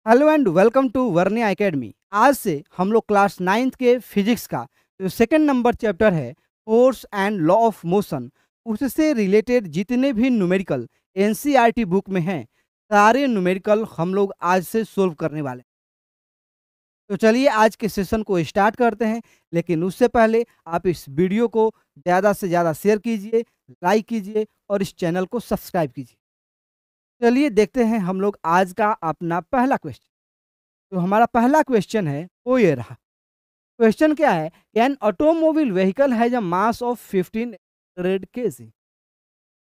Hello and welcome to वर्निया academy. आज से हम लोग क्लास 9th के फिजिक्स का जो सेकंड नंबर चैप्टर है force and law of motion, उससे रिलेटेड जितने भी न्यूमेरिकल एनसीईआरटी बुक में हैं सारे न्यूमेरिकल हम लोग आज से सोल्व करने वाले हैं। तो चलिए आज के सेशन को स्टार्ट करते हैं, लेकिन उससे पहले आप इस वीडियो को ज़्यादा से ज़्यादा शेयर कीजिए, लाइक कीजिए और इस चैनल को सब्सक्राइब कीजिए। चलिए देखते हैं हम लोग आज का अपना पहला क्वेश्चन। तो हमारा पहला क्वेश्चन है वो ये रहा। क्वेश्चन क्या है? An automobile vehicle has a mass of 1500 kg।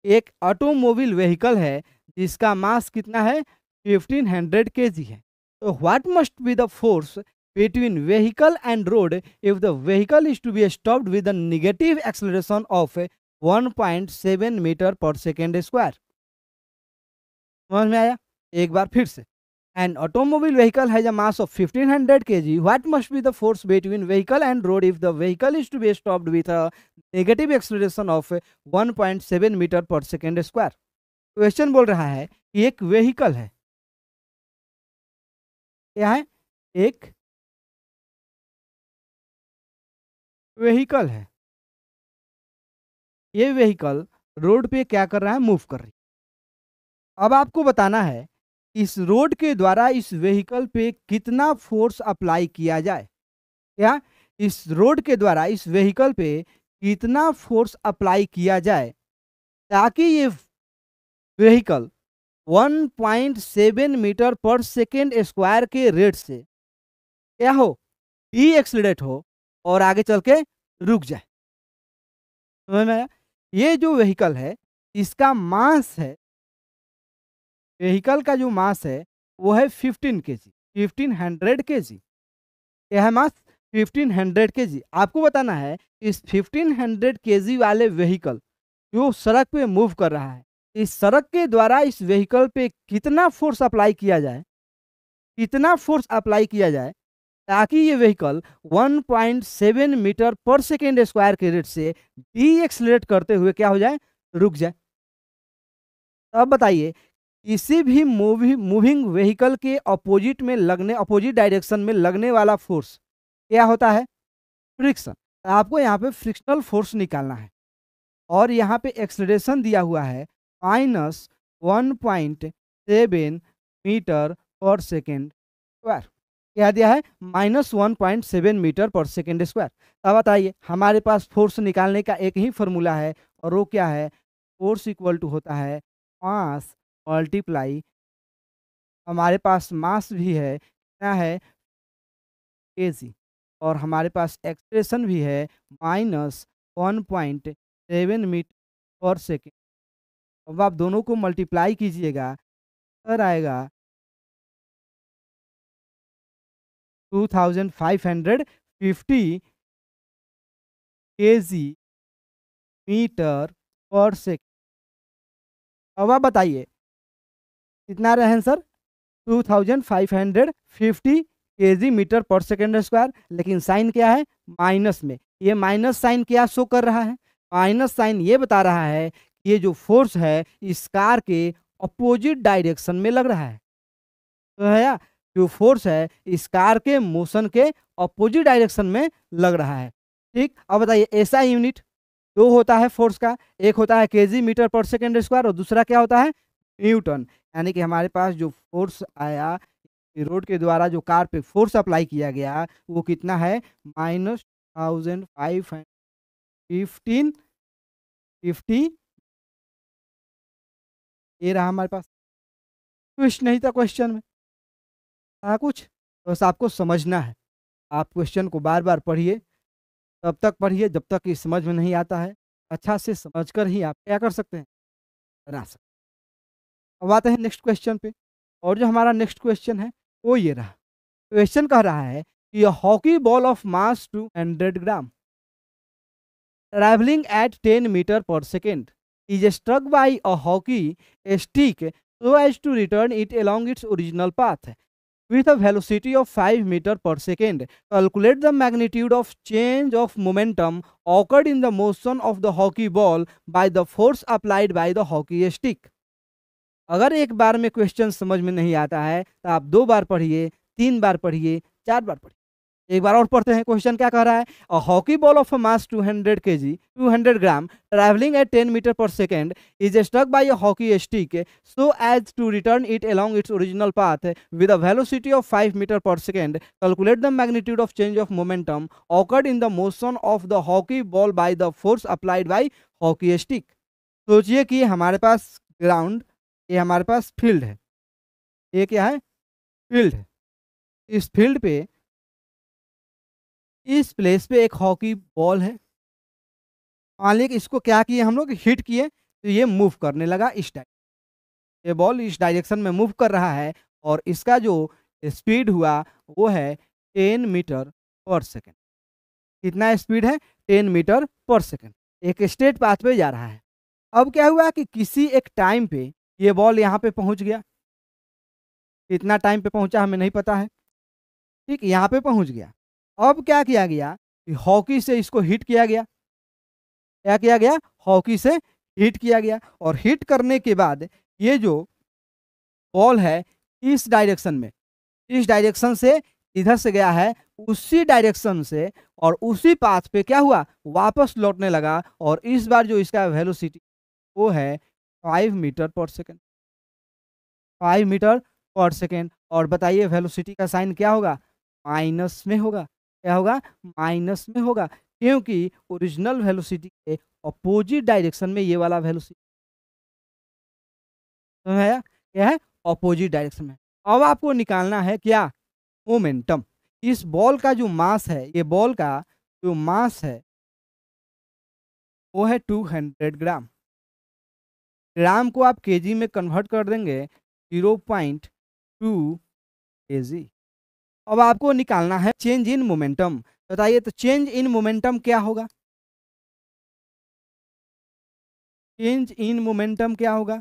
एक ऑटोमोबाइल व्हीकल है जिसका मास कितना है? 1500 kg है। तो what must be the force between vehicle and road if the vehicle is to be stopped with a negative acceleration of 1.7 metre per second square. समझ में आया? एक बार फिर से। An automobile vehicle has a mass of 1500 kg. What must be the force between vehicle and road if the vehicle is to be stopped with a negative acceleration of 1.7 metre per second square? Question बोल रहा है कि एक vehicle है। क्या है? एक vehicle है। ये व्हीकल रोड पे क्या कर रहा है? मूव कर रही है। अब आपको बताना है इस रोड के द्वारा इस व्हीकल पे कितना फोर्स अप्लाई किया जाए। क्या? इस रोड के द्वारा इस व्हीकल पे कितना फोर्स अप्लाई किया जाए ताकि ये vehicle 1.7 metre per second square के रेट से क्या हो? डी एक्सीलरेट हो और आगे चल के रुक जाए। समझ में आया? ये जो व्हीकल है इसका मास है, व्हीकल का जो मास है वो है 15 kg, 1500 kg। क्या है मास? 1500 kg। आपको बताना है इस 1500 kg वाले व्हीकल जो सड़क पे मूव कर रहा है, इस सड़क के द्वारा इस व्हीकल पे कितना फोर्स अप्लाई किया जाए, कितना फोर्स अप्लाई किया जाए ताकि ये vehicle 1.7 metre per second square के रेट से डी एक्सलेट करते हुए क्या हो जाए? रुक जाए। तो अब बताइए किसी भी मूविंग व्हीकल के अपोजिट में लगने, अपोजिट डायरेक्शन में लगने वाला फोर्स क्या होता है? फ्रिक्शन। आपको यहाँ पे फ्रिक्शनल फोर्स निकालना है और यहाँ पे एक्सलरेशन दिया हुआ है -1.7 मीटर पर सेकेंड स्क्वायर। क्या दिया है? -1.7 मीटर पर सेकेंड स्क्वायर। अब बताइए हमारे पास फोर्स निकालने का एक ही फॉर्मूला है और वो क्या है? फोर्स इक्वल टू होता है मास मल्टीप्लाई, हमारे पास मास भी है क्या है? केजी, और हमारे पास एक्सप्रेशन भी है -1.7 मीटर पर सेकेंड। अब आप दोनों को मल्टीप्लाई कीजिएगा, सर आएगा 2550 kg मीटर पर सेकेंड। अब आप बताइए कितना रहे answer? 2550 kg metre per second square. लेकिन साइन क्या है? माइनस में। ये माइनस साइन क्या शो कर रहा है? माइनस साइन ये बता रहा है कि ये जो फोर्स है इस कार के अपोजिट डायरेक्शन में लग रहा है। तो है या? जो फोर्स है इस कार के मोशन के अपोजिट डायरेक्शन में लग रहा है। ठीक, अब बताइए ऐसा यूनिट दो होता है फोर्स का, एक होता है KG metre per second square और दूसरा क्या होता है? न्यूटन। यानी कि हमारे पास जो फोर्स आया रोड के द्वारा, जो कार पे फोर्स अप्लाई किया गया वो कितना है? -1550। ये रहा हमारे पास। ट्विस्ट नहीं था क्वेश्चन में, था कुछ, बस आपको समझना है। आप क्वेश्चन को बार बार पढ़िए, तब तक पढ़िए जब तक ये समझ में नहीं आता है। अच्छा से समझकर ही आप क्या कर सकते हैं? बना सकते। अब आते हैं नेक्स्ट क्वेश्चन पे, और जो हमारा नेक्स्ट क्वेश्चन है वो ये रहा। क्वेश्चन कह रहा है कि hockey ball of mass 200 gram travelling at 10 metre per second is struck by a hockey stick so as to return it along its original path with a velocity of 5 meter per second. Calculate the magnitude of change of momentum occurred in the motion of the hockey ball by the force applied by the hockey stick. अगर एक बार में question समझ में नहीं आता है तो आप 2 बार पढ़िए, 3 बार पढ़िए, 4 बार पढ़िए। एक बार और पढ़ते हैं, क्वेश्चन क्या कह रहा है? A hockey ball of a mass 200 KG 200 gram travelling at 10 metre per second is stuck by a hockey stick so as to return it along its original path with a velocity of 5 metre per second. Calculate the magnitude of change of momentum occurred in the motion of the hockey ball by the force applied by hockey stick. सोचिए कि हमारे पास ground, ये हमारे पास field है। ये क्या है? Field है। इस फील्ड पे, इस प्लेस पे एक हॉकी बॉल है। मान लीजिए कि इसको क्या किए हम लोग, हिट किए तो ये मूव करने लगा इस टाइप। ये बॉल इस डायरेक्शन में मूव कर रहा है और इसका जो स्पीड हुआ वो है 10 मीटर पर सेकंड। कितना स्पीड है? 10 मीटर पर सेकंड। एक स्ट्रेट पाथ पे जा रहा है। अब क्या हुआ कि किसी एक टाइम पे ये बॉल यहाँ पे पहुंच गया। कितना टाइम पे पहुंचा हमें नहीं पता है, ठीक, यहाँ पे पहुंच गया। अब क्या किया गया कि हॉकी से इसको हिट किया गया। क्या किया गया? हॉकी से हिट किया गया। और हिट करने के बाद ये जो बॉल है इस डायरेक्शन में, इस डायरेक्शन से इधर से गया है, उसी डायरेक्शन से और उसी पाथ पे क्या हुआ, वापस लौटने लगा। और इस बार जो इसका वेलोसिटी वो है 5 metre per second. 5 metre per second. और बताइए वेलोसिटी का साइन क्या होगा? माइनस में होगा। क्या होगा? माइनस में होगा, क्योंकि ओरिजिनल वेलोसिटी के अपोजिट डायरेक्शन में ये वाला वेलोसिटी, समझ आया? क्या है? अपोजिट डायरेक्शन में। अब आपको निकालना है क्या? मोमेंटम। इस बॉल का जो मास है, ये बॉल का जो मास है वो है 200 ग्राम। ग्राम को आप केजी में कन्वर्ट कर देंगे 0.2 केजी। अब आपको निकालना है चेंज इन मोमेंटम। बताइए तो चेंज इन मोमेंटम क्या होगा? चेंज इन मोमेंटम क्या होगा?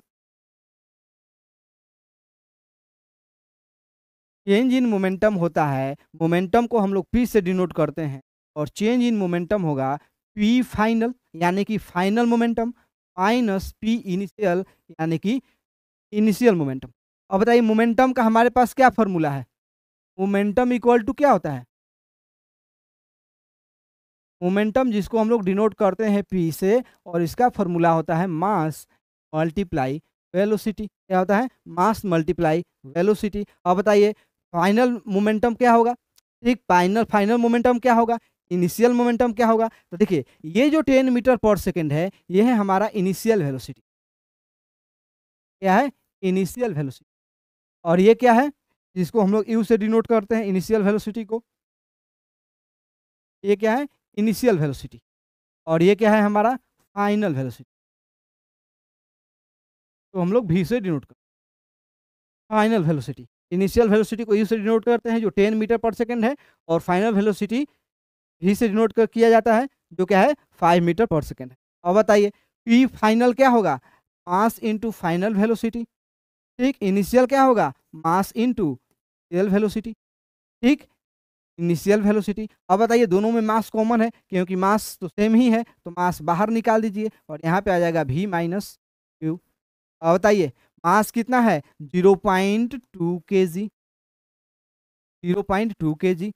चेंज इन मोमेंटम होता है, मोमेंटम को हम लोग पी से डिनोट करते हैं और चेंज इन मोमेंटम होगा पी फाइनल यानी कि final momentum minus P initial यानी कि इनिशियल मोमेंटम। अब बताइए मोमेंटम का हमारे पास क्या फॉर्मूला है? मोमेंटम इक्वल टू क्या होता है? मोमेंटम जिसको हम लोग डिनोट करते हैं पी से, और इसका फॉर्मूला होता है मास मल्टीप्लाई वेलोसिटी। क्या होता है? मास मल्टीप्लाई वेलोसिटी। अब बताइए फाइनल मोमेंटम क्या होगा? ठीक, फाइनल फाइनल मोमेंटम क्या होगा? इनिशियल मोमेंटम क्या होगा? तो देखिए ये जो 10 मीटर पर सेकेंड है ये है हमारा इनिशियल वेलोसिटी। क्या है? Initial velocity. और ये क्या है जिसको हम लोग यू से डिनोट करते हैं इनिशियल वेलोसिटी को? ये क्या है? Initial velocity. और ये क्या है हमारा? Final velocity. तो हम लोग वी से डिनोट करते हैं फाइनल वेलोसिटी। इनिशियल वेलोसिटी को यू से डिनोट करते हैं जो 10 मीटर पर सेकेंड है, और फाइनल वेलोसिटी वी से डिनोट कर किया जाता है जो क्या है 5 मीटर पर सेकेंड है। अब बताइए पी फाइनल क्या होगा? Mass into final velocity. ठीक, इनिशियल क्या होगा? Mass into initial velocity. ठीक, इनिशियल वेलोसिटी। अब बताइए दोनों में मास कॉमन है क्योंकि मास तो सेम ही है, तो मास बाहर निकाल दीजिए और यहाँ पे आ जाएगा v माइनस क्यू। अब बताइए मास कितना है? 0.2 केजी। 0.2 केजी।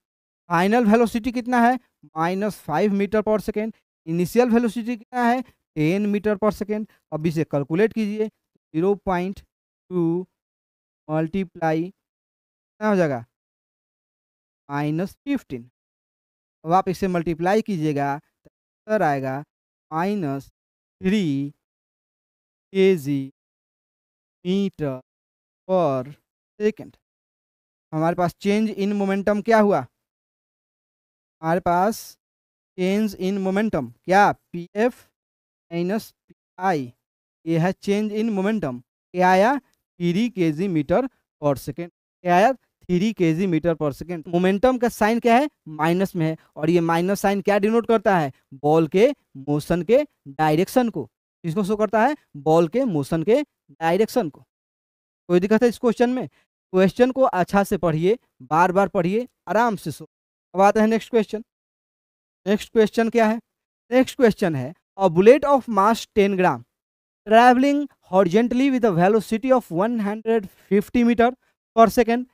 फाइनल वेलोसिटी कितना है? -5 metre per second. Initial velocity कितना है? 10 मीटर पर सेकेंड। अब इसे कैलकुलेट कीजिए। 0.2 मल्टीप्लाई कितना हो जाएगा? -15। अब आप इसे मल्टीप्लाई कीजिएगा तो आंसर आएगा -3 केजी मीटर पर सेकेंड। हमारे पास चेंज इन मोमेंटम क्या हुआ? हमारे पास चेंज इन मोमेंटम क्या? P F minus P I. ये है चेंज इन मोमेंटम। क्या आया? 3 केजी मीटर पर सेकेंड। क्या आया? 3 KG metre per second. Momentum का साइन क्या है? माइनस में है, और ये माइनस साइन क्या डिनोट करता है? बॉल के मोशन के डायरेक्शन को। किसको शो करता है? बॉल के मोशन के डायरेक्शन को। कोई दिक्कत है इस क्वेश्चन में? क्वेश्चन को अच्छा से पढ़िए, बार बार पढ़िए, आराम से सो। अब आते हैं नेक्स्ट क्वेश्चन। नेक्स्ट क्वेश्चन क्या है? नेक्स्ट क्वेश्चन है a bullet of mass 10 gram traveling horizontally with a velocity of 150 meter per second,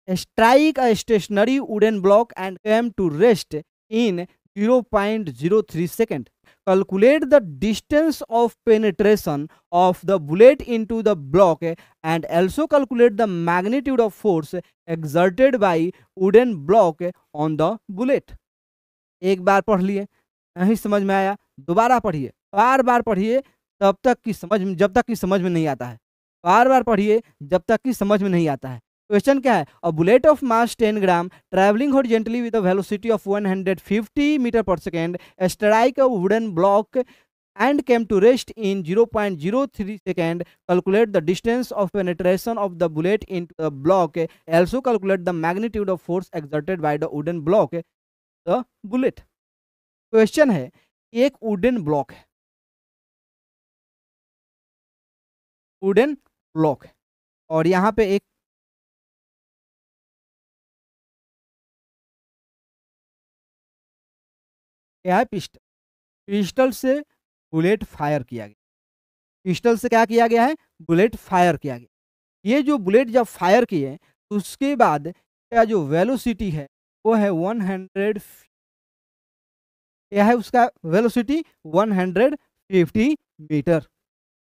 strike a stationary wooden block and came to rest in 0.03 second. Calculate the distance of penetration of the bullet into the block and also calculate the magnitude of force exerted by wooden block on the bullet. एक बार पढ़ लिए, नहीं समझ में आया दोबारा पढ़िए, बार बार पढ़िए तब तक कि जब तक कि समझ में नहीं आता है, बार बार पढ़िए जब तक कि समझ में नहीं आता है। क्वेश्चन क्या है? A bullet of mass 10 gram travelling horizontally with a velocity of 150 metre per second strike a wooden block and came to rest in 0.03 second. Calculate the distance of penetration of the bullet into the block. Also calculate the magnitude of force exerted by the wooden block, the bullet. Question है, एक wooden block है, wooden block है और यहाँ पे एक क्या है? पिस्टल। पिस्टल से बुलेट फायर किया गया, पिस्टल से क्या किया गया है? बुलेट फायर किया गया। ये जो बुलेट जब फायर किए उसके बाद क्या जो वेलोसिटी है वो है 100, क्या है उसका वेलोसिटी? 150 मीटर।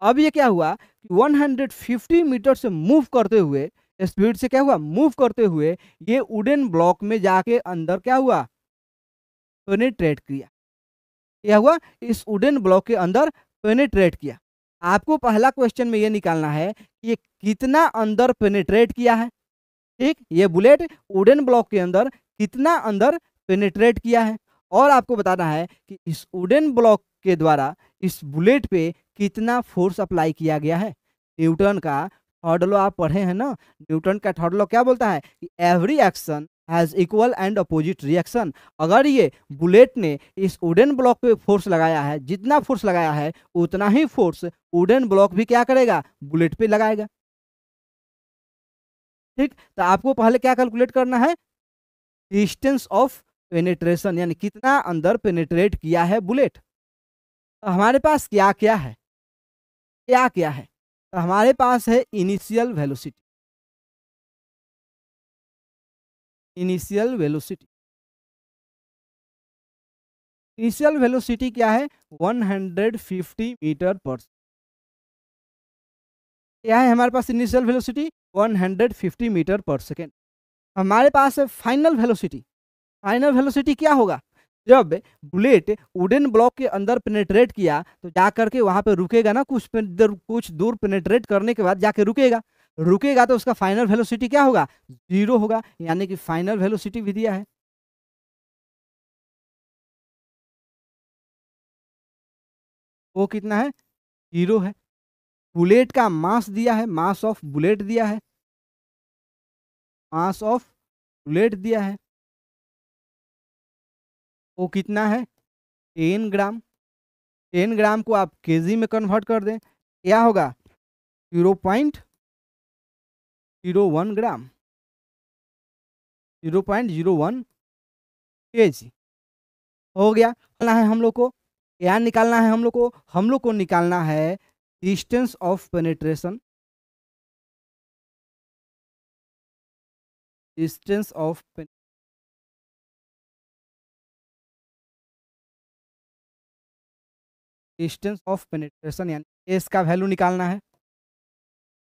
अब ये क्या हुआ कि 150 मीटर से मूव करते हुए, स्पीड से क्या हुआ? मूव करते हुए ये वुडन ब्लॉक में जाके अंदर क्या हुआ? पेनिट्रेट किया। क्या हुआ? इस वुडन ब्लॉक के अंदर पेनिट्रेट किया। आपको पहला क्वेश्चन में ये निकालना है कि ये कितना अंदर पेनिट्रेट किया है। ठीक, ये बुलेट वुडन ब्लॉक के अंदर कितना अंदर पेनिट्रेट किया है और आपको बताना है कि इस वुडन ब्लॉक के द्वारा इस बुलेट पे कितना फोर्स अप्लाई किया गया है। न्यूटन का थर्ड लॉ आप पढ़े हैं ना? न्यूटन का थर्ड लॉ क्या बोलता है कि every action has equal and opposite reaction. अगर ये बुलेट ने इस वुडन ब्लॉक पे फोर्स लगाया है, जितना फोर्स लगाया है उतना ही फोर्स वुडन ब्लॉक भी क्या करेगा? बुलेट पे लगाएगा। ठीक, तो आपको पहले क्या कैलकुलेट करना है? डिस्टेंस ऑफ पेनिट्रेशन, यानी कितना अंदर पेनिट्रेट किया है बुलेट। तो हमारे पास क्या क्या है? क्या क्या है? तो हमारे पास है initial velocity, initial velocity. Initial velocity क्या है? 150 मीटर पर, क्या है हमारे पास initial velocity? 150 metre per second. हमारे पास है फाइनल वेलोसिटी। फाइनल वेलोसिटी क्या होगा? जब बुलेट वुडन ब्लॉक के अंदर पेनिट्रेट किया तो जा करके वहां पे रुकेगा ना, कुछ दूर पेनिट्रेट करने के बाद जाके रुकेगा, रुकेगा तो उसका फाइनल वेलोसिटी क्या होगा? 0 होगा। यानी कि फाइनल वेलोसिटी भी दिया है, वो कितना है? 0 है। बुलेट का मास दिया है, मास ऑफ बुलेट दिया है, मास ऑफ बुलेट दिया है, वो कितना है? 10 ग्राम। 10 ग्राम को आप केजी में कन्वर्ट कर दें, क्या होगा? 0.01 ग्राम, 0.01 केजी हो गया। निकालना है हम लोग को, क्या निकालना है हम लोग को? हम लोग को निकालना है distance of penetration, distance of distance of penetration, यानी एस का वैल्यू निकालना है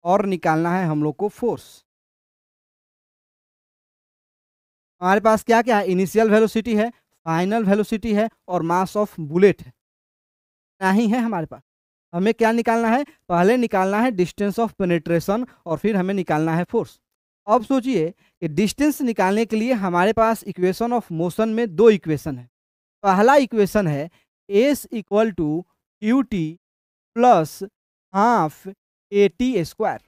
और निकालना है हम लोग को फोर्स। हमारे पास क्या क्या है? इनिशियल वेलोसिटी है, फाइनल वेलोसिटी है और मास ऑफ बुलेट है, नहीं है हमारे पास। हमें क्या निकालना है? पहले निकालना है डिस्टेंस ऑफ पेनिट्रेशन और फिर हमें निकालना है फोर्स। अब सोचिए कि डिस्टेंस निकालने के लिए हमारे पास इक्वेशन ऑफ मोशन में दो इक्वेशन है। पहला इक्वेशन है S equal to Q T plus half A T square,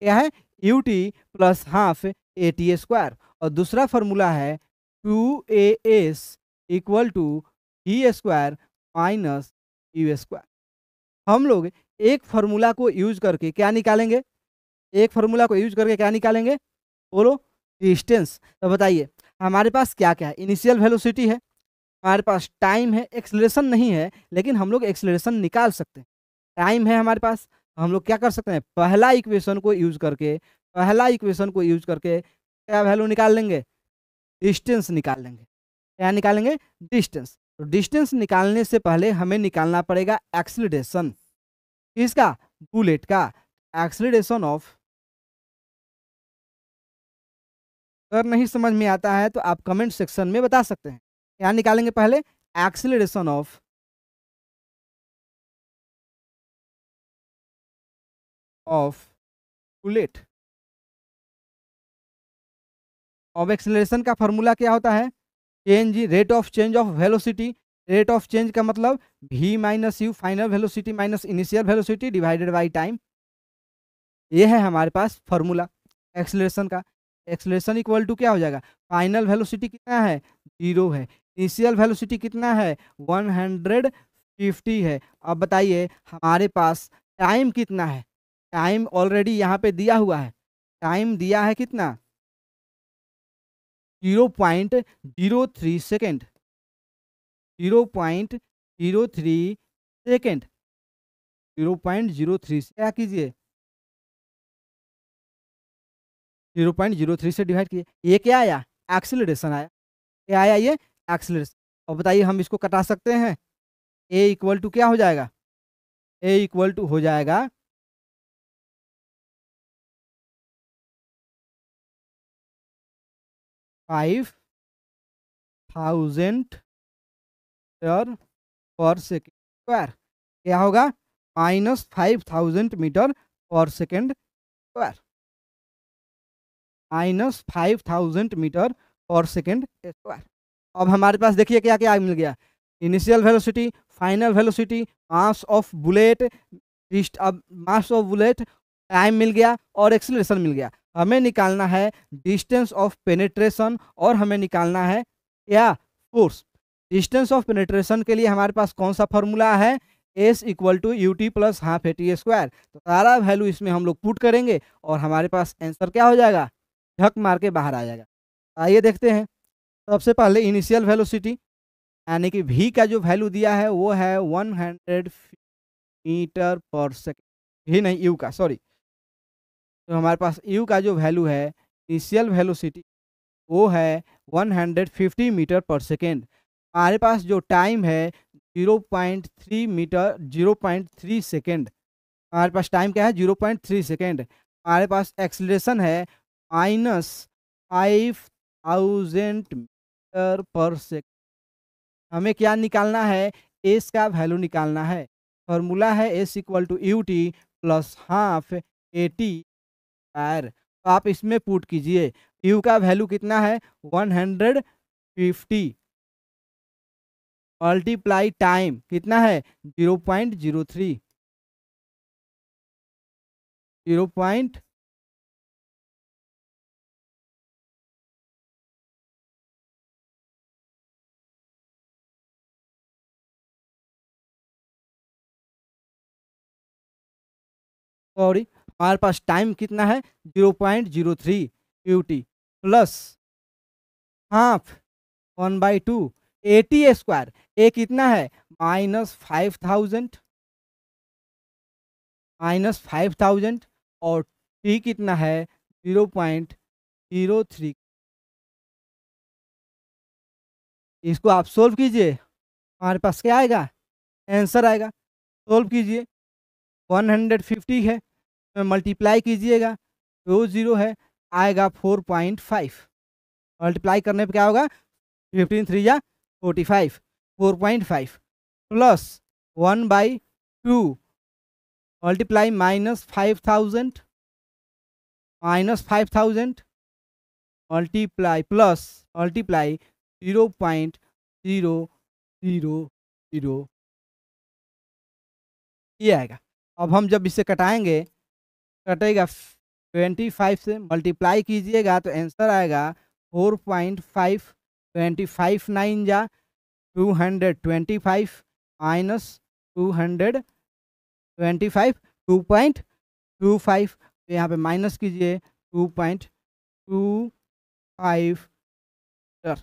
क्या है? U T plus half A T square. और दूसरा फॉर्मूला है 2as equal to E square minus U square. हम लोग एक फार्मूला को यूज करके क्या निकालेंगे? एक फार्मूला को यूज करके क्या निकालेंगे? बोलो, डिस्टेंस। तो बताइए हमारे पास क्या क्या है? इनिशियल वेलोसिटी है, हमारे पास टाइम है, एक्सेलरेशन नहीं है लेकिन हम लोग एक्सेलरेशन निकाल सकते हैं। टाइम है हमारे पास, हम लोग क्या कर सकते हैं, पहला इक्वेशन को यूज करके क्या वैल्यू निकाल लेंगे, डिस्टेंस निकाल लेंगे। क्या निकालेंगे, डिस्टेंस। तो डिस्टेंस निकालने से पहले हमें निकालना पड़ेगा एक्सीलरेशन, किसका, बुलेट का। एक्सीलरेशन ऑफ, अगर नहीं समझ में आता है तो आप कमेंट सेक्शन में बता सकते हैं। क्या निकालेंगे पहले, एक्सीलरेशन ऑफ बुलेट। अब एक्सीलरेशन का फॉर्मूला क्या होता है, change, rate of change of velocity. Rate of change का मतलब v minus you, final velocity minus initial velocity divided by time. ये है हमारे पास फॉर्मूला एक्सीलरेशन का। एक्सीलरेशन इक्वल टू क्या हो जाएगा, फाइनल वेलोसिटी कितना है, 0 है, इनिशियल वेलोसिटी कितना है, 150 है। अब बताइए हमारे पास टाइम कितना है, टाइम ऑलरेडी यहाँ पे दिया हुआ है, टाइम दिया है कितना, 0.03 सेकेंड, 0.03 सेकेंड। 0.03 से क्या कीजिए, 0.03 से डिवाइड कीजिए, ये क्या आया, एक्सीलरेशन आया। क्या आया, ये एक्सीलरेशन। और बताइए हम इसको कटा सकते हैं, ए इक्वल टू क्या हो जाएगा, ए इक्वल टू हो जाएगा 5000 मीटर पर सेकेंड स्क्वायर। क्या होगा, -5000 metre per second square, -5000 metre per second square. अब हमारे पास देखिए क्या क्या मिल गया, initial velocity, final velocity, mass of bullet, अब मास ऑफ बुलेट, टाइम मिल गया और एक्सीलरेशन मिल गया। हमें निकालना है डिस्टेंस ऑफ पेनिट्रेशन और हमें निकालना है क्या, फोर्स। डिस्टेंस ऑफ पेनिट्रेशन के लिए हमारे पास कौन सा फॉर्मूला है, S equal to U T plus half A T square. तो सारा वैल्यू इसमें हम लोग पुट करेंगे और हमारे पास आंसर क्या हो जाएगा, झक मार के बाहर आ जाएगा। आइए देखते हैं। सबसे पहले इनिशियल वेलोसिटी यानी कि v का जो वैल्यू दिया है वो है 100 मीटर पर सेकेंड, भी नहीं u का, सॉरी। तो हमारे पास u का जो वैल्यू है, इनिशियल वेलोसिटी, वो है 150 मीटर पर सेकेंड। हमारे पास जो टाइम है 0.3 सेकेंड, हमारे पास टाइम क्या है, 0.3 सेकेंड। हमारे पास एक्सीलरेशन है -5000 मीटर पर सेकेंड। हमें क्या निकालना है, एस का वैल्यू निकालना है। फॉर्मूला है S equal to U T plus half A T square. तो आप इसमें पुट कीजिए, यू का वैल्यू कितना है, 150 मल्टीप्लाई टाइम कितना है, 0.03, 0. सॉरी, हमारे पास टाइम कितना है, 0.03 यूटी प्लस हाफ 1/2 80 स्क्वायर। ए कितना है, -5000 और टी कितना है, 0.03। इसको आप सोल्व कीजिए, हमारे पास क्या आएगा, आंसर आएगा। सोल्व कीजिए, 150 है, मल्टीप्लाई कीजिएगा, 20 है, आएगा 4.5। मल्टीप्लाई करने पे क्या होगा, 15 3 या 45, 4.5 plus 1/2 multiply -5000 multiply plus multiply 0.000, ये आएगा। अब हम जब इसे कटाएंगे, कटेगा 25 से मल्टीप्लाई कीजिएगा तो आंसर आएगा 4.5, 25 9 जा 225 माइनस 225, 2.25। तो यहाँ पे माइनस कीजिए 2.25 मीटर,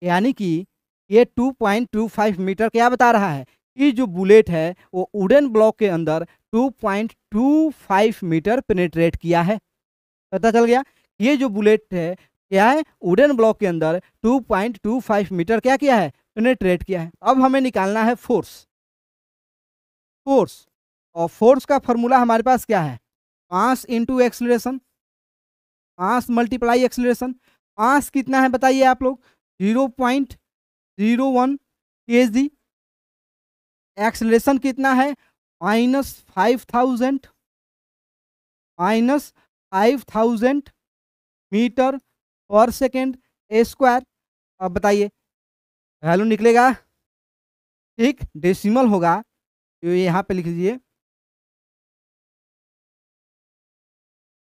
यानी कि ये 2.25 मीटर क्या बता रहा है, कि जो बुलेट है वो वुडन ब्लॉक के अंदर 2.25 मीटर पेनिट्रेट किया है। पता चल गया, ये जो बुलेट है क्या है, वुडन ब्लॉक के अंदर 2.25 मीटर क्या किया है, पेनिट्रेट किया है। अब हमें निकालना है फोर्स। फोर्स और फोर्स का फॉर्मूला हमारे पास क्या है, mass into acceleration, mass multiply acceleration. Mass कितना है बताइए आप लोग, 0.01 kg। एक्सलेरेशन कितना है, -5000 मीटर पर सेकेंड स्क्वायर। अब बताइए वैल्यू निकलेगा, ठीक, डेसिमल होगा तो यहाँ पे लिख लीजिए,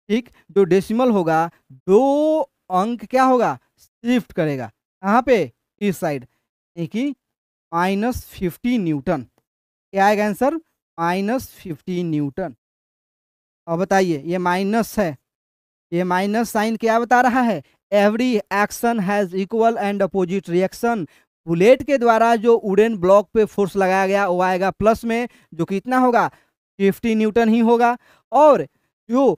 ठीक, जो डेसिमल होगा 2 अंक क्या होगा, शिफ्ट करेगा कहाँ पे, इस साइड, कि -50 न्यूटन। क्या आएगा आंसर, -50 न्यूटन। अब बताइए ये माइनस है, ये माइनस साइन क्या बता रहा है, every action has equal and opposite reaction. Bullet के द्वारा जो वुडन ब्लॉक पे फोर्स लगाया गया वो आएगा प्लस में, जो कितना होगा, 50 न्यूटन ही होगा। और जो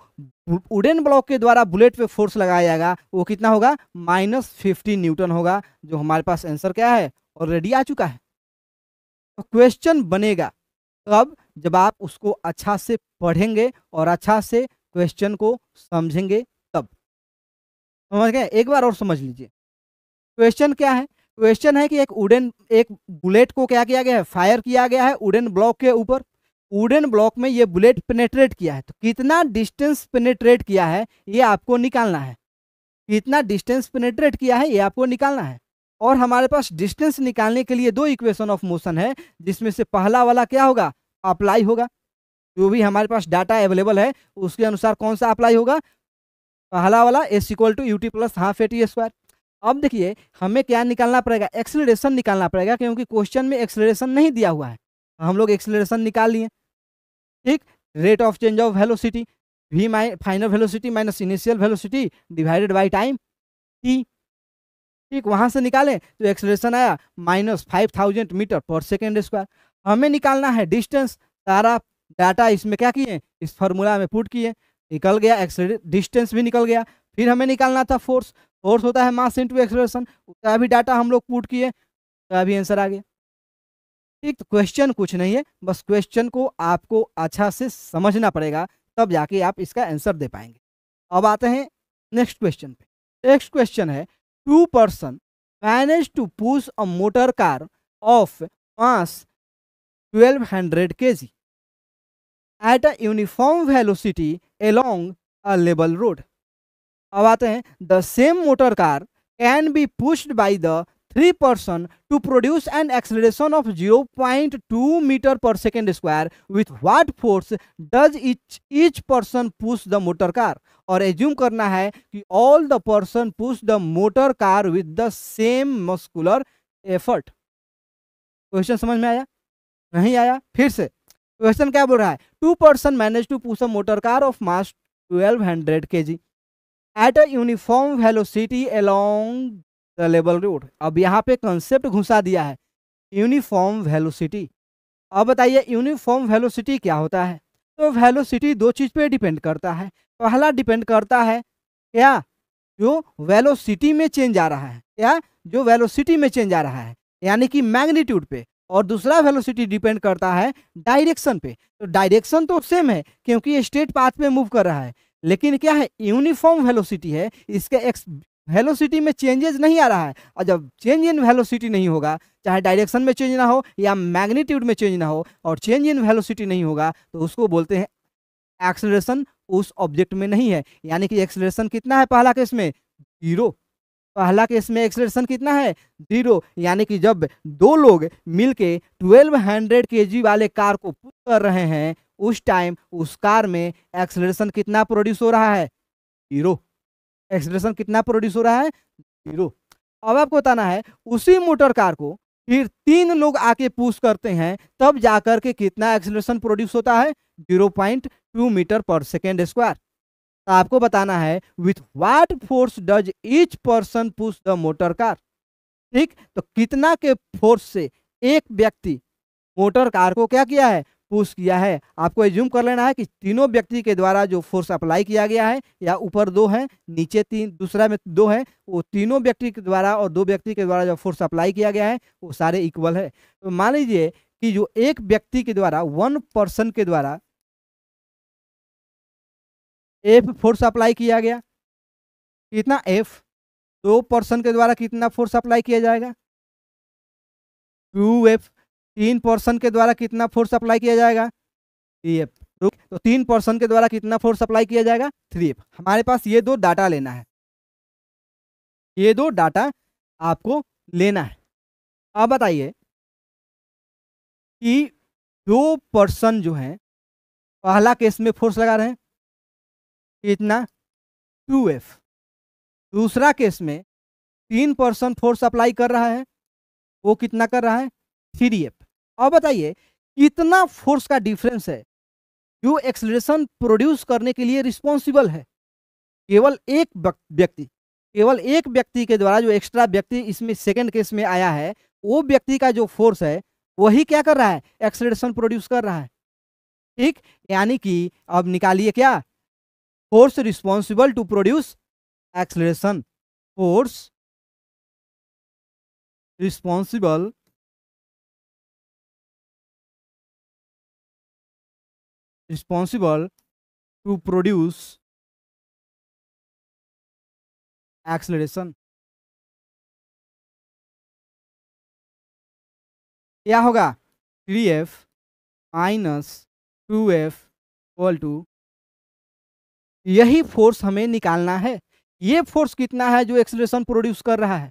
वुडन ब्लॉक के द्वारा बुलेट पे फोर्स लगाया जाएगा वो कितना होगा, -50 न्यूटन होगा। जो हमारे पास आंसर क्या है, ऑलरेडी आ चुका है। तो क्वेश्चन बनेगा तब जब आप उसको अच्छा से पढ़ेंगे और अच्छा से क्वेश्चन को समझेंगे तब। समझ गए, एक बार और समझ लीजिए। क्वेश्चन क्या है, क्वेश्चन है कि एक बुलेट को क्या किया गया है, फायर किया गया है वुडन ब्लॉक के ऊपर। वुडन ब्लॉक में ये बुलेट पेनेट्रेट किया है, तो कितना डिस्टेंस पेनेट्रेट किया है ये आपको निकालना है। कितना डिस्टेंस पेनेट्रेट किया है ये आपको निकालना है। और हमारे पास डिस्टेंस निकालने के लिए 2 इक्वेशन ऑफ मोशन है, जिसमें से पहला वाला क्या होगा, अप्लाई होगा। जो भी हमारे पास डाटा अवेलेबल है उसके अनुसार कौन सा अप्लाई होगा, पहला वाला S = ut + हाफ AT²। अब देखिए हमें क्या निकालना पड़ेगा, एक्सेलरेशन निकालना पड़ेगा, क्योंकि क्वेश्चन में एक्सेलरेशन नहीं दिया हुआ है। हम लोग एक्सेलरेशन निकाल लिए, ठीक, rate of change of velocity v final velocity minus initial velocity divided by time t, ठीक, वहां से निकालें तो एक्सेलरेशन आया -5000 मीटर पर सेकेंड स्क्वायर। हमें निकालना है डिस्टेंस, सारा डाटा इसमें क्या किए, इस फार्मूला में पुट किए, निकल गया डिस्टेंस भी निकल गया। फिर हमें निकालना था फोर्स, फोर्स होता है मास इंटू एक्सेलरेशन, उसका भी डाटा हम लोग पुट किए, उसका भी आंसर आ गया। ठीक, तो क्वेश्चन कुछ नहीं है, बस क्वेश्चन को आपको अच्छा से समझना पड़ेगा, तब जाके आप इसका आंसर दे पाएंगे। अब आते हैं नेक्स्ट क्वेश्चन पे। नेक्स्ट क्वेश्चन है, 2 person manage to push a motor car of mass 1200 kg at a uniform velocity along a level road. अब आते हैं, the same motor car can be pushed by the 3 person to produce an acceleration of 0.2 meter per second square. With what force does each person push the motor car? और assume करना है कि all the person push the motor car with the same muscular effort। Question समझ में आया, नहीं आया, फिर से क्वेश्चन क्या बोल रहा है, 2 person manage to push a motor car of mass 1200 kg at a uniform velocity along the level road. अब यहाँ पे कंसेप्ट घुसा दिया है, यूनिफॉर्म वेलोसिटी। अब बताइए यूनिफॉर्म वेलोसिटी क्या होता है, तो वेलोसिटी 2 चीज पे डिपेंड करता है। पहला डिपेंड करता है क्या, जो वेलोसिटी में चेंज आ रहा है, क्या, जो वेलोसिटी में चेंज आ रहा है यानी कि मैग्नीट्यूड पे। और दूसरा वेलोसिटी डिपेंड करता है डायरेक्शन पे। तो डायरेक्शन तो सेम है क्योंकि ये स्ट्रेट पाथ पे मूव कर रहा है, लेकिन क्या है, यूनिफॉर्म वेलोसिटी है, इसके वेलोसिटी में चेंजेस नहीं आ रहा है। और जब चेंज इन वेलोसिटी नहीं होगा, चाहे डायरेक्शन में चेंज ना हो या मैग्नीट्यूड में चेंज ना हो, और चेंज इन वेलोसिटी नहीं होगा, तो उसको बोलते हैं एक्सेलरेशन उस ऑब्जेक्ट में नहीं है। यानी कि एक्सेलरेशन कितना है पहला केस में, 0। पहला केस में एक्सेलरेशन कितना है, 0। यानी कि जब 2 लोग मिलके 1200 kg वाले कार को पुश कर रहे हैं, उस टाइम उस कार में एक्सेलरेशन कितना प्रोड्यूस हो रहा है, 0। एक्सेलरेशन कितना प्रोड्यूस हो रहा है, 0। अब आपको बताना है उसी मोटर कार को फिर 3 लोग आके पुश करते हैं, तब जाकर के कितना एक्सेलरेशन प्रोड्यूस होता है, 0.2 मीटर पर सेकेंड स्क्वायर। तो आपको बताना है with what force does each person push the motor car. ठीक, तो कितना के फोर्स से एक व्यक्ति मोटर कार को क्या किया है, पुश किया है। आपको एज्यूम कर लेना है कि तीनों व्यक्ति के द्वारा जो फोर्स अप्लाई किया गया है, या ऊपर 2 है नीचे 3, दूसरा में 2 है, वो तीनों व्यक्ति के द्वारा और 2 व्यक्ति के द्वारा जो फोर्स अप्लाई किया गया है वो सारे इक्वल है। तो मान लीजिए कि जो एक व्यक्ति के द्वारा, 1 पर्सन के द्वारा एफ फोर्स अप्लाई किया गया, कितना एफ, 2 पर्सन के द्वारा कितना फोर्स अप्लाई किया जाएगा, 2F, 3 पर्सन के द्वारा कितना फोर्स अप्लाई किया जाएगा, 3F। तो 3 पर्सन के द्वारा कितना फोर्स अप्लाई किया जाएगा, 3F। हमारे पास ये 2 डाटा लेना है, ये 2 डाटा आपको लेना है। अब बताइए कि 2 पर्सन जो हैं पहला केस में फोर्स लगा रहे हैं कितना, 2F। दूसरा केस में 3 पर्सन फोर्स अप्लाई कर रहा है, वो कितना कर रहा है, 3F। अब बताइए कितना फोर्स का डिफरेंस है जो एक्सेलरेशन प्रोड्यूस करने के लिए रिस्पॉन्सिबल है। केवल एक व्यक्ति, केवल एक व्यक्ति के द्वारा, जो एक्स्ट्रा व्यक्ति इसमें सेकंड केस में आया है, वो व्यक्ति का जो फोर्स है वही क्या कर रहा है, एक्सेलरेशन प्रोड्यूस कर रहा है। ठीक, यानी कि अब निकालिए क्या, force responsible to produce acceleration, force responsible to produce acceleration. क्या होगा, 3F minus 2F equal to, यही फोर्स हमें निकालना है। ये फोर्स कितना है जो एक्सेलरेशन प्रोड्यूस कर रहा है।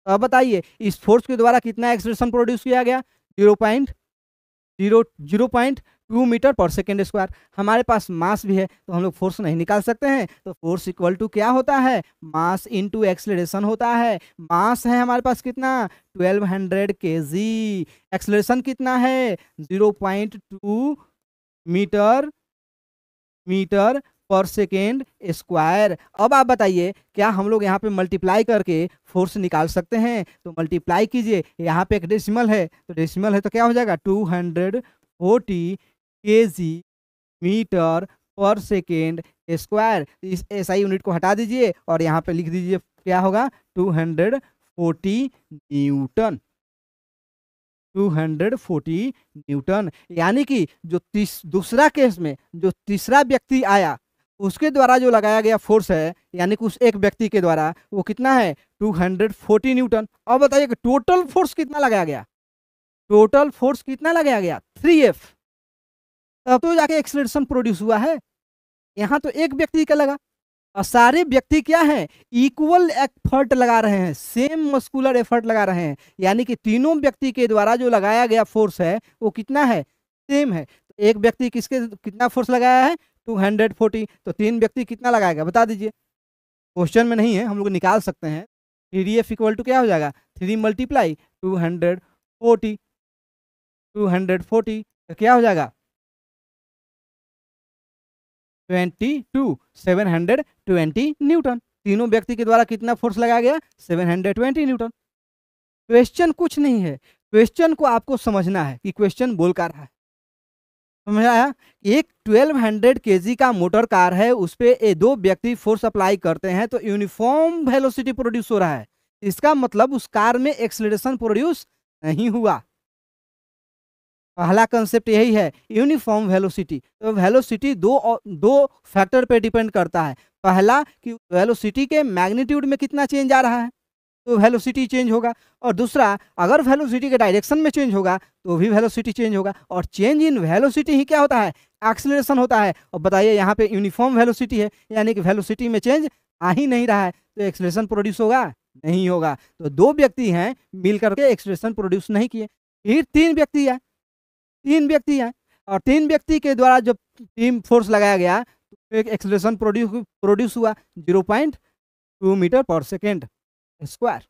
अब बताइए इस फोर्स के द्वारा कितना एक्सेलरेशन प्रोड्यूस किया गया, 0.2 मीटर पर सेकेंड स्क्वायर। हमारे पास मास भी है तो हम लोग फोर्स नहीं निकाल सकते हैं, तो फोर्स इक्वल टू क्या होता है, मास इनटू एक्सेलरेशन होता है। मास है हमारे पास कितना, 1200 kg। एक्सेलरेशन कितना है, 0.2 मीटर पर सेकेंड स्क्वायर। अब आप बताइए क्या हम लोग यहाँ पे मल्टीप्लाई करके फोर्स निकाल सकते हैं, तो मल्टीप्लाई कीजिए। यहाँ पे एक डेसिमल है, तो डेसिमल है तो क्या हो जाएगा, 240 kg metre per second square. इस SI यूनिट को हटा दीजिए और यहाँ पे लिख दीजिए क्या होगा, 240 न्यूटन, 240 न्यूटन। यानी कि जो दूसरा केस में जो तीसरा व्यक्ति आया उसके द्वारा जो लगाया गया फोर्स है, यानी कि उस एक व्यक्ति के द्वारा, वो कितना है, 240 न्यूटन। अब बताइए कि टोटल फोर्स कितना लगाया गया, टोटल फोर्स कितना लगाया गया, 3F। तब तो जाके एक्सेलरेशन प्रोड्यूस हुआ है। यहाँ तो एक व्यक्ति का लगा और सारे व्यक्ति क्या हैं, इक्वल एफर्ट लगा रहे हैं, सेम मस्कुलर एफर्ट लगा रहे हैं। यानी कि तीनों व्यक्ति के द्वारा जो लगाया गया फोर्स है वो कितना है, सेम है। तो एक व्यक्ति किसके कितना फोर्स लगाया है, 240, तो 3 व्यक्ति कितना लगाएगा बता दीजिए। क्वेश्चन में नहीं है, हम लोग निकाल सकते हैं। 3F इक्वल टू क्या हो जाएगा, 3 मल्टीप्लाई 240, तो क्या हो जाएगा, 720 न्यूटन। तीनों व्यक्ति के द्वारा कितना फोर्स लगाया गया, 720 न्यूटन। क्वेश्चन कुछ नहीं है, क्वेश्चन को आपको समझना है कि क्वेश्चन बोल कर रहा है। समझ आया, एक 1200 kg का मोटर कार है, उस पे 2 व्यक्ति फोर्स अप्लाई करते हैं तो यूनिफॉर्म वेलोसिटी प्रोड्यूस हो रहा है। इसका मतलब उस कार में एक्सेलरेशन प्रोड्यूस नहीं हुआ। पहला कंसेप्ट यही है, यूनिफॉर्म वेलोसिटी। तो वेलोसिटी दो फैक्टर पे डिपेंड करता है। पहला कि वेलोसिटी के मैग्नीट्यूड में कितना चेंज आ रहा है तो वेलोसिटी चेंज होगा, और दूसरा अगर वेलोसिटी के डायरेक्शन में चेंज होगा तो भी वेलोसिटी चेंज होगा, और चेंज इन वेलोसिटी ही क्या होता है, एक्सेलरेशन होता है। और बताइए यहाँ पे यूनिफॉर्म वेलोसिटी है, यानी कि वेलोसिटी में चेंज आ ही नहीं रहा है, तो एक्सेलरेशन प्रोड्यूस होगा, नहीं होगा। तो 2 व्यक्ति हैं मिल करके एक्सेलरेशन प्रोड्यूस नहीं किए। फिर 3 व्यक्ति आए, 3 व्यक्ति आए, और 3 व्यक्ति के द्वारा जब टीम फोर्स लगाया गया तो एक एक्सेलरेशन प्रोड्यूस हुआ 0.2 मीटर पर सेकेंड स्क्वायर।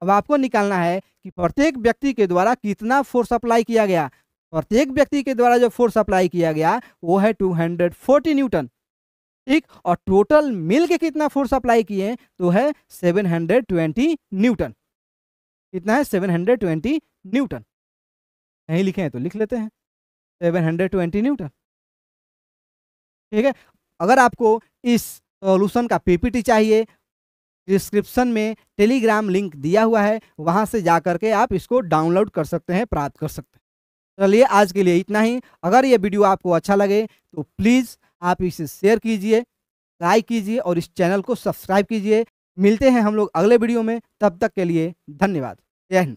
अब आपको निकालना है कि प्रत्येक व्यक्ति के द्वारा कितना फोर्स अप्लाई किया गया। प्रत्येक व्यक्ति के द्वारा जो फोर्स अप्लाई किया गया वो है 240 न्यूटन, ठीक। और टोटल मिल के कितना फोर्स अप्लाई किए तो है 720 न्यूटन। कितना है, 720 न्यूटन। नहीं लिखे हैं तो लिख लेते हैं 720 न्यूटन। ठीक है, अगर आपको इस सॉल्यूशन का पीपीटी चाहिए, डिस्क्रिप्शन में टेलीग्राम लिंक दिया हुआ है, वहां से जा करके आप इसको डाउनलोड कर सकते हैं, प्राप्त कर सकते हैं। चलिए आज के लिए इतना ही। अगर ये वीडियो आपको अच्छा लगे तो प्लीज़ आप इसे शेयर कीजिए, लाइक कीजिए और इस चैनल को सब्सक्राइब कीजिए। मिलते हैं हम लोग अगले वीडियो में, तब तक के लिए धन्यवाद। जय हिंद।